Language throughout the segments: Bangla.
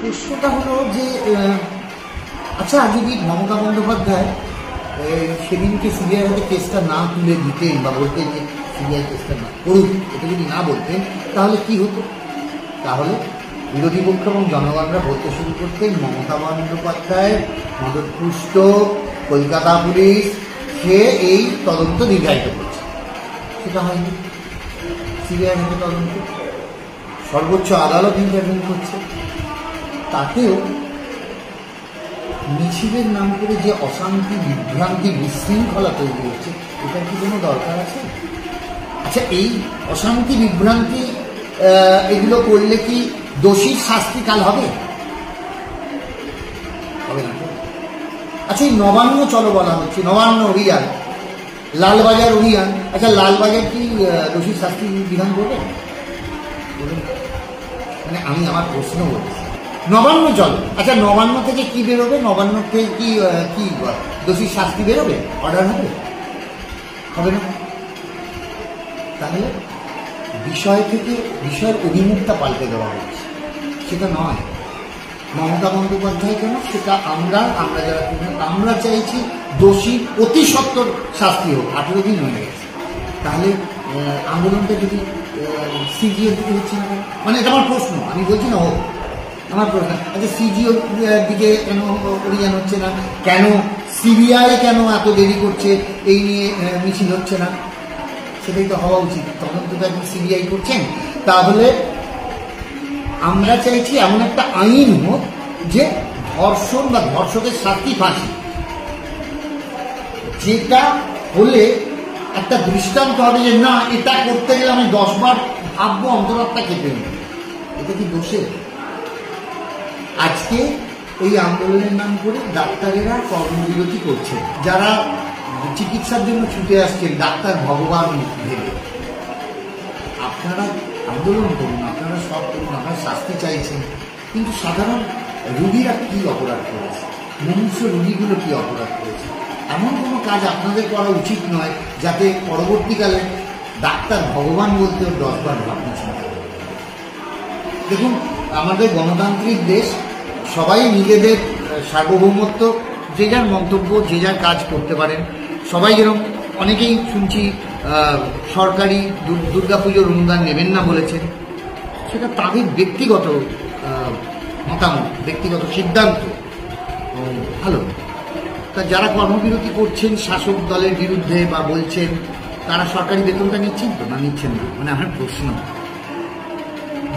প্রশ্নটা হলো যে আচ্ছা, যদি মমতা বন্দ্যোপাধ্যায় সেদিনকে সিবিআই হাতে কেসটা না তুলে দিতেন বা বলতেন যে সিবিআই কেসটা না করুক, এটা যদি না বলতেন তাহলে কি হতো? তাহলে বিরোধী পক্ষ এবং জনগণরা বলতে শুরু করতেন মমতা বন্দ্যোপাধ্যায়ের মদতপুষ্ট কলকাতা পুলিশ সে এই তদন্ত দীর্ঘায়িত করছে। সেটা হয়নি। সিবিআই হাতে তদন্ত, সর্বোচ্চ আদালত ইন্টারভিউ করছে। তাতেও মিছিলের নাম করে যে অশান্তি, বিভ্রান্তি, বিশৃঙ্খলা তৈরি হচ্ছে, এটার কি কোনো দরকার আছে? আচ্ছা, এই অশান্তি, বিভ্রান্তি এগুলো করলে কি দোষীর শাস্তি কাল হবে? হবে না। আচ্ছা, এই নবান্ন চলো বলা হচ্ছে, নবান্ন অভিযান, লালবাজার অভিযান, আচ্ছা লালবাজার কি দোষীর শাস্তি বিধান করবে? মানে আমি আমার প্রশ্ন বলছি, নবান্ন চলো, আচ্ছা নবান্ন থেকে কি বেরোবে? নবান্ন থেকে কি কি দোষীর শাস্তি বেরোবে? অর্ডার হবে? হবে না। তাহলে বিষয় থেকে বিষয়ের অভিমুখটা পাল্টে দেওয়া হচ্ছে, সেটা নয়। মমতা বন্দ্যোপাধ্যায় কেন, সেটা আমরা যারা আমরা চাইছি দোষীর অতি সত্বর শাস্তি হোক। 18 দিন হয়ে গেছে, তাহলে আন্দোলনটা যদি সিজিওর দিকে হচ্ছে না, মানে এটা আমার প্রশ্ন, আমি বলছি না হোক, আমার প্রশ্ন। আচ্ছা, সিজিওর দিকে কেন অভিযান হচ্ছে না? কেন সিবিআই কেন এত দেরি করছে এই নিয়ে মিছিল হচ্ছে না? সেটাই তো হওয়া উচিত। তদন্ত তো এখন সিবিআই করছেন। তাহলে আমরা চাইছি এমন একটা আইন হোক যে ধর্ষণ বা ধর্ষকের শাস্তি ফাঁসি, যেটা হলে একটা দৃষ্টান্ত হবে যে না, এটা করতে গেলে আমি 10 বার ভাববো, অন্তরাত্মা কেঁপে নেব। এটা কি দোষের? আজকে এই আন্দোলনের নাম করে ডাক্তারেরা কর্মবিরতি করছে, যারা চিকিৎসার জন্য ছুটে আসছেন ডাক্তার ভগবান ভেবে। আপনারা আন্দোলন করুন, আপনারা সব করুন, আপনারা শাস্তি চাইছেন, কিন্তু সাধারণ রোগীরা কি অপরাধ করেছে? মনুষ্য রোগীগুলো কি অপরাধ করেছে? এমন কোনো কাজ আপনাদের করা উচিত নয় যাতে পরবর্তীকালে ডাক্তার ভগবান বলতেও 10 বার ভাবনা চিন্তা করে। দেখুন, আমাদের গণতান্ত্রিক দেশ, সবাই নিজেদের সার্বভৌমত্ব, যে যার মন্তব্য, যে যার কাজ করতে পারেন। সবাই যেরকম, অনেকেই শুনছি সরকারি দুর্গাপুজোর অনুদান নেবেন না বলেছেন, সেটা তাদের ব্যক্তিগত মতামত, ব্যক্তিগত সিদ্ধান্ত, ভালো। তা যারা কর্মবিরতি করছেন শাসক দলের বিরুদ্ধে বা বলছেন, তারা সরকারি বেতনটা নিচ্ছেন তো না নিচ্ছেন না? মানে আমার প্রশ্ন,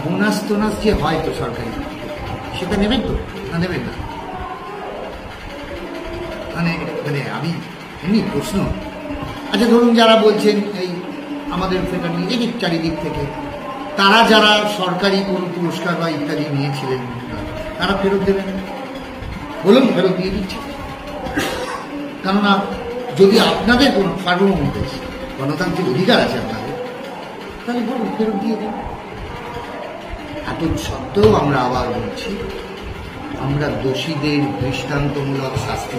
বোনাস টোনাস যে হয় তো সরকারি, সেটা নেবেন তো না নেবেন না? মানে মানে আমি এমনি প্রশ্ন। আচ্ছা ধরুন, যারা বলছেন এই আমাদের ফেডারেল এদিক চারিদিক থেকে, তারা যারা সরকারি কোনো পুরস্কার বা ইত্যাদি নিয়েছিলেন, তারা ফেরত দেবেন? বলুন, ফেরত দিয়ে দিচ্ছে। কেননা যদি আপনাদের কোনো সার্বভৌম দেশ, গণতান্ত্রিক অধিকার আছে আপনাদের, তাহলে বলুন ফেরত দিয়ে দেন। এত সত্ত্বেও আমরা আবার বলছি, আমরা দোষীদের দৃষ্টান্তমূলক শাস্তি